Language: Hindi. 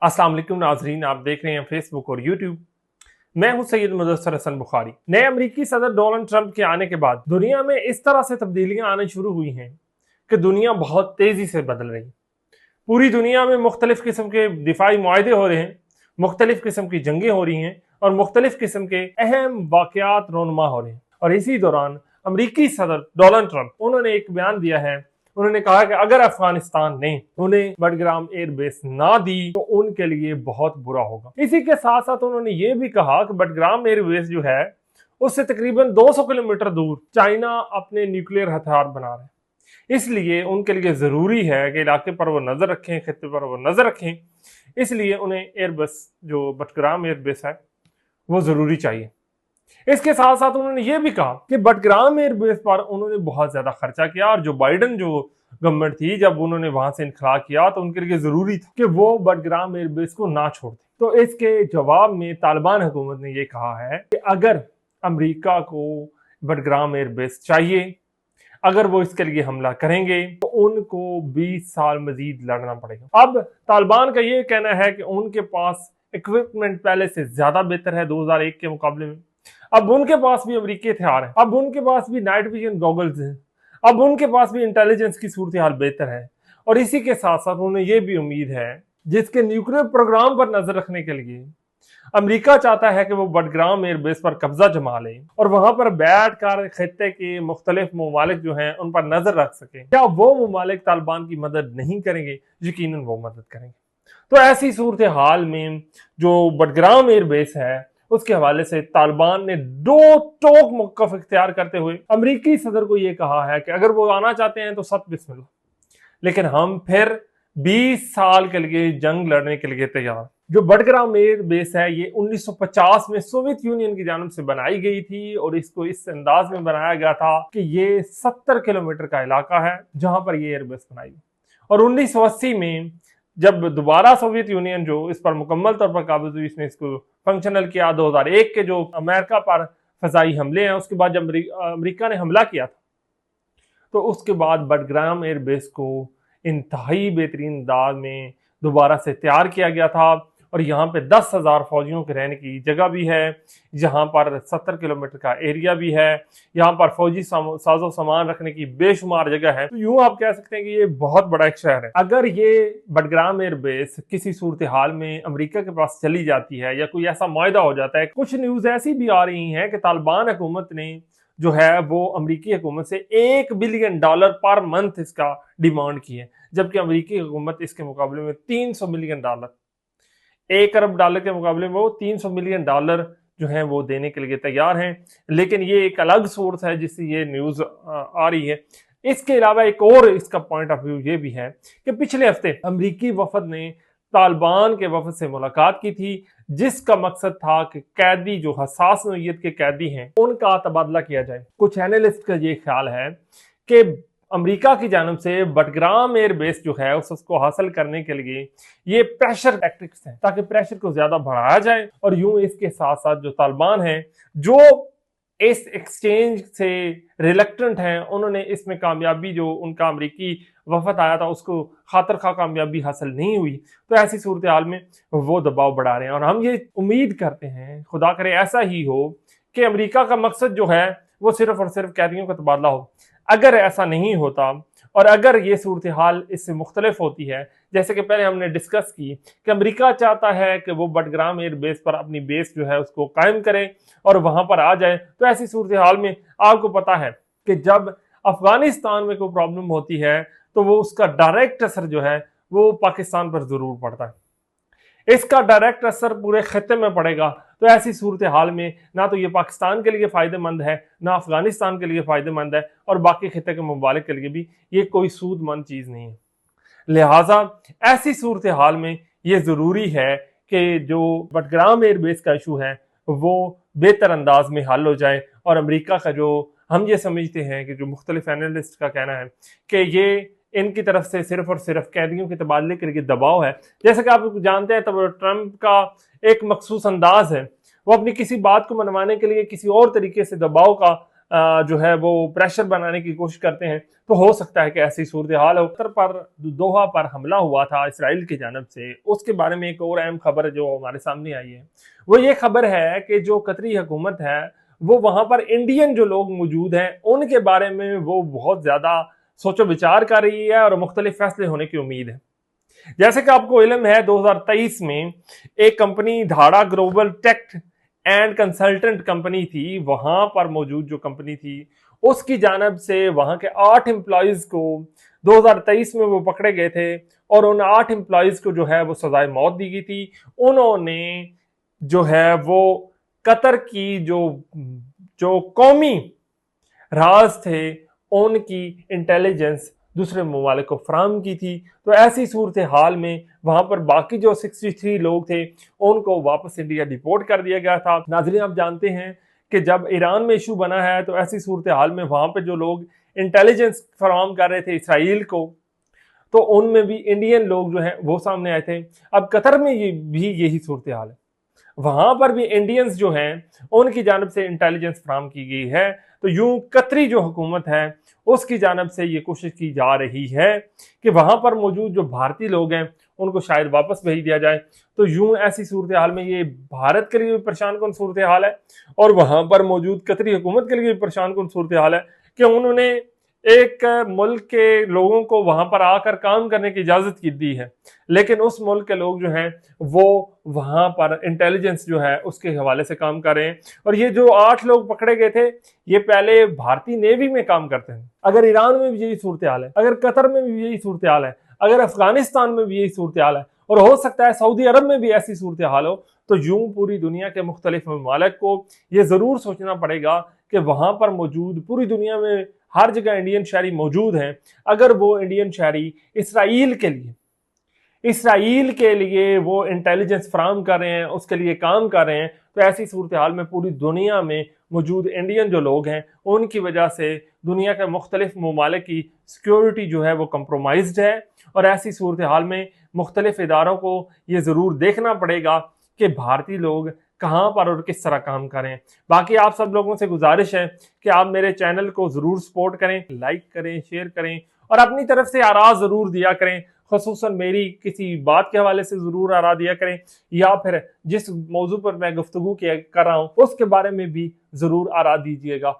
अस्सलाम वालेकुम नाजरीन, आप देख रहे हैं फेसबुक और यूट्यूब। मैं हूं सैयद मुदस्सर हसन बुखारी। नए अमेरिकी सदर डोनाल्ड ट्रंप के आने के बाद दुनिया में इस तरह से तब्दीलियां आनी शुरू हुई हैं कि दुनिया बहुत तेजी से बदल रही। पूरी दुनिया में मुख्तलिफ किस्म के दिफाई मुआहदे हो रहे हैं, मुख्तलिफ किस्म की जंगें हो रही हैं और मुख्तलिफ किस्म के अहम वाकयात रोनमा हो रहे हैं। और इसी दौरान अमरीकी सदर डोनाल्ड ट्रंप उन्होंने एक बयान दिया है। उन्होंने कहा कि अगर अफगानिस्तान ने उन्हें बडग्राम एयरबेस ना दी तो उनके लिए बहुत बुरा होगा। इसी के साथ साथ उन्होंने ये भी कहा कि बडग्राम एयरबेस जो है उससे तकरीबन 200 किलोमीटर दूर चाइना अपने न्यूक्लियर हथियार बना रहे हैं, इसलिए उनके लिए जरूरी है कि इलाके पर वो नजर रखें, खित्ते पर वो नजर रखें। इसलिए उन्हें एयरबस जो बडग्राम एयरबेस है वो जरूरी चाहिए। इसके साथ साथ उन्होंने ये भी कहा कि बडग्राम एयरबेस पर उन्होंने बहुत ज्यादा खर्चा किया और जो बाइडन जो गवर्नमेंट थी जब उन्होंने वहां से इनखला किया तो उनके लिए जरूरी था कि वो बडग्राम एयरबेस को ना छोड़ दें। तो इसके जवाब में तालिबान हुकूमत ने यह कहा है कि अगर अमेरिका को बडग्राम एयरबेस चाहिए, अगर वो इसके लिए हमला करेंगे तो उनको 20 साल मजीद लड़ना पड़ेगा। अब तालिबान का ये कहना है कि उनके पास इक्विपमेंट पहले से ज्यादा बेहतर है 2001 के मुकाबले में। अब उनके पास भी अमेरिकी हथियार है, अब उनके पास भी नाइट विजन गॉगल्स हैं, अब उनके पास भी इंटेलिजेंस की सूरत हाल बेहतर है। और इसी के साथ साथ उन्हें यह भी उम्मीद है जिसके न्यूक्लियर प्रोग्राम पर नजर रखने के लिए अमेरिका चाहता है कि वो बडग्राम एयरबेस पर कब्जा जमा ले और वहां पर बैठ कर खत्ते के मुख्तलिफ ममालिक जो हैं उन पर नजर रख सके। क्या वो ममालिक तालिबान की मदद नहीं करेंगे? यकीनन वो मदद करेंगे। तो ऐसी सूरत हाल में जो बडग्राम एयरबेस है उसके हवाले से तालिबान ने दो टोक मौक़िफ़ इख्तियार करते हुए अमेरिकी सदर को यह कहा है कि अगर वो आना चाहते हैं तो सत बिस्मिल्लाह, लेकिन हम फिर 20 साल के लिए जंग लड़ने के लिए तैयार। जो बडग्राम एयर बेस है ये 1950 में सोवियत यूनियन की जानब से बनाई गई थी और इसको इस अंदाज में बनाया गया था कि ये 70 किलोमीटर का इलाका है जहां पर ये एयरबेस बनाई गई। और 1980 में जब दोबारा सोवियत यूनियन जो इस पर मुकम्मल तौर पर काबिज हुई, इसने इसको फंक्शनल किया। 2001 के जो अमेरिका पर फजाई हमले हैं उसके बाद जब अमेरिका ने हमला किया था तो उसके बाद बडग्राम एयरबेस को इंतहाई बेहतरीन अंदाज में दोबारा से तैयार किया गया था और यहाँ पे 10,000 फौजियों के रहने की जगह भी है, जहाँ पर 70 किलोमीटर का एरिया भी है, यहाँ पर फौजी साजो सामान रखने की बेशुमार जगह है। तो यूं आप कह सकते हैं कि ये बहुत बड़ा एक शहर है। अगर ये बडग्राम एयरबेस किसी सूरत हाल में अमेरिका के पास चली जाती है या कोई ऐसा मुआहदा हो जाता है, कुछ न्यूज ऐसी भी आ रही है कि तालिबान हुकूमत ने जो है वो अमेरिकी हुकूमत से $1 बिलियन पर मंथ इसका डिमांड की है, जबकि अमेरिकी हुकूमत इसके मुकाबले में $300 मिलियन, $1 अरब के मुकाबले में वो $300 मिलियन जो है वो देने के लिए तैयार हैं। लेकिन ये एक अलग सोर्स है जिससे ये न्यूज आ रही है। इसके अलावा एक और इसका पॉइंट ऑफ व्यू ये भी है कि पिछले हफ्ते अमेरिकी वफद ने तालिबान के वफद से मुलाकात की थी, जिसका मकसद था कि कैदी जो हसास नौइयत के कैदी हैं उनका तबादला किया जाए। कुछ एनालिस्ट का ये ख्याल है कि अमेरिका की जानब से बडग्राम एयरबेस जो है उसको हासिल करने के लिए ये प्रेशर टैक्टिक्स हैं ताकि प्रेशर को ज्यादा बढ़ाया जाए। और यूं इसके साथ साथ जो तालिबान हैं जो इस एक्सचेंज से रिलक्टेंट हैं, उन्होंने इसमें कामयाबी जो उनका अमेरिकी वफद आया था उसको खातर खा कामयाबी हासिल नहीं हुई, तो ऐसी सूरत हाल में वो दबाव बढ़ा रहे हैं। और हम ये उम्मीद करते हैं, खुदा करे ऐसा ही हो, कि अमेरिका का मकसद जो है वो सिर्फ और सिर्फ कैदियों का तबादला हो। अगर ऐसा नहीं होता और अगर ये सूरत हाल इससे मुख्तलिफ होती है, जैसे कि पहले हमने डिस्कस की कि अमेरिका चाहता है कि वो बडग्राम एयरबेस पर अपनी बेस जो है उसको कायम करे और वहां पर आ जाए, तो ऐसी सूरत हाल में आपको पता है कि जब अफगानिस्तान में कोई प्रॉब्लम होती है तो वो उसका डायरेक्ट असर जो है वो पाकिस्तान पर जरूर पड़ता है, इसका डायरेक्ट असर पूरे खत्ते में पड़ेगा। तो ऐसी सूरत हाल में ना तो ये पाकिस्तान के लिए फायदेमंद है, ना अफगानिस्तान के लिए फायदेमंद है, और बाकी खत्ते के ममालिक के लिए भी ये कोई सूदमंद चीज नहीं है। लिहाजा ऐसी सूरत हाल में ये जरूरी है कि जो बडग्राम एयरबेस का इशू है वो बेहतर अंदाज में हल हो जाए। और अमेरिका का जो हम ये समझते हैं कि जो मुख्तलिफ एनालिस्ट का कहना है कि ये इनकी तरफ से सिर्फ और सिर्फ कैदियों के तबादले के लिए दबाव है। जैसे कि आप जानते हैं तब ट्रंप का एक मखसूस अंदाज है, वो अपनी किसी बात को मनवाने के लिए किसी और तरीके से दबाव का जो है वो प्रेशर बनाने की कोशिश करते हैं, तो हो सकता है कि ऐसी सूरत हाल हो। कतर पर दोहा पर हमला हुआ था इसराइल की जानब से, उसके बारे में एक और अहम खबर जो हमारे सामने आई है वो ये खबर है कि जो कतरी हुकूमत है वो वहां पर इंडियन जो लोग मौजूद हैं उनके बारे में वो बहुत ज्यादा सोचो विचार कर रही है और मुख्तलिफ फैसले होने की उम्मीद है। जैसे कि आपको इल्म है 2023 में एक कंपनी धाड़ा global tech and consultant company थी, वहां पर मौजूद जो कंपनी थी उसकी जानब से वहां के 8 एम्प्लॉयज को 2023 में वो पकड़े गए थे और उन 8 एम्प्लॉयज को जो है वो सजाए मौत दी गई थी। उन्होंने जो है वो कतर की जो जो कौमी राज थे उनकी इंटेलिजेंस दूसरे ममालिक को फराहम की थी। तो ऐसी सूरत हाल में वहां पर बाकी जो 63 लोग थे उनको वापस इंडिया डिपोर्ट कर दिया गया था। नाज़रीन, आप जानते हैं कि जब ईरान में इशू बना है तो ऐसी सूरत हाल में वहां पर जो लोग इंटेलिजेंस फराहम कर रहे थे इसराइल को, तो उनमें भी इंडियन लोग जो हैं वो सामने आए थे। अब कतर में ये भी यही सूरत हाल है, वहां पर भी इंडियंस जो हैं उनकी जानब से इंटेलिजेंस फराहम की गई है। तो यूं कतरी जो हुकूमत है उसकी जानब से ये कोशिश की जा रही है कि वहां पर मौजूद जो भारतीय लोग हैं उनको शायद वापस भेज दिया जाए। तो यूं ऐसी सूरत हाल में ये भारत के लिए भी परेशान कौन सूरत हाल है और वहां पर मौजूद कतरी हुकूमत के लिए भी परेशान कौन सूरत हाल है कि उन्होंने एक मुल्क के लोगों को वहां पर आकर काम करने की इजाजत की दी है, लेकिन उस मुल्क के लोग जो हैं वो वहां पर इंटेलिजेंस जो है उसके हवाले से काम कर रहे हैं। और ये जो 8 लोग पकड़े गए थे ये पहले भारतीय नेवी में काम करते हैं। अगर ईरान में भी यही सूरत हाल है, अगर कतर में भी यही सूरत हाल है, अगर अफगानिस्तान में भी यही सूरत हाल है और हो सकता है सऊदी अरब में भी ऐसी सूरत हाल हो, तो यूं पूरी दुनिया के मुख्तलिफ ममालिक को ये जरूर सोचना पड़ेगा कि वहां पर मौजूद पूरी दुनिया में हर जगह इंडियन शहरी मौजूद हैं। अगर वो इंडियन शहरी इसराइल के लिए वो इंटेलिजेंस फराहम कर रहे हैं, उसके लिए काम कर रहे हैं, तो ऐसी सूरत हाल में पूरी दुनिया में मौजूद इंडियन जो लोग हैं उनकी वजह से दुनिया के मुख्तलिफ ममालिक की सिक्योरिटी जो है वो कंप्रोमाइज्ड है। और ऐसी सूरत हाल में मुख्तलिफ इदारों को ये ज़रूर देखना पड़ेगा कि भारतीय लोग कहाँ पर और किस तरह काम करें। बाकी आप सब लोगों से गुजारिश है कि आप मेरे चैनल को ज़रूर सपोर्ट करें, लाइक करें, शेयर करें और अपनी तरफ से आरा ज़रूर दिया करें। ख़ुसूसन मेरी किसी बात के हवाले से ज़रूर आरा दिया करें या फिर जिस मौजू पर मैं गुफ्तगू कर रहा हूँ उसके बारे में भी ज़रूर आरा दीजिएगा।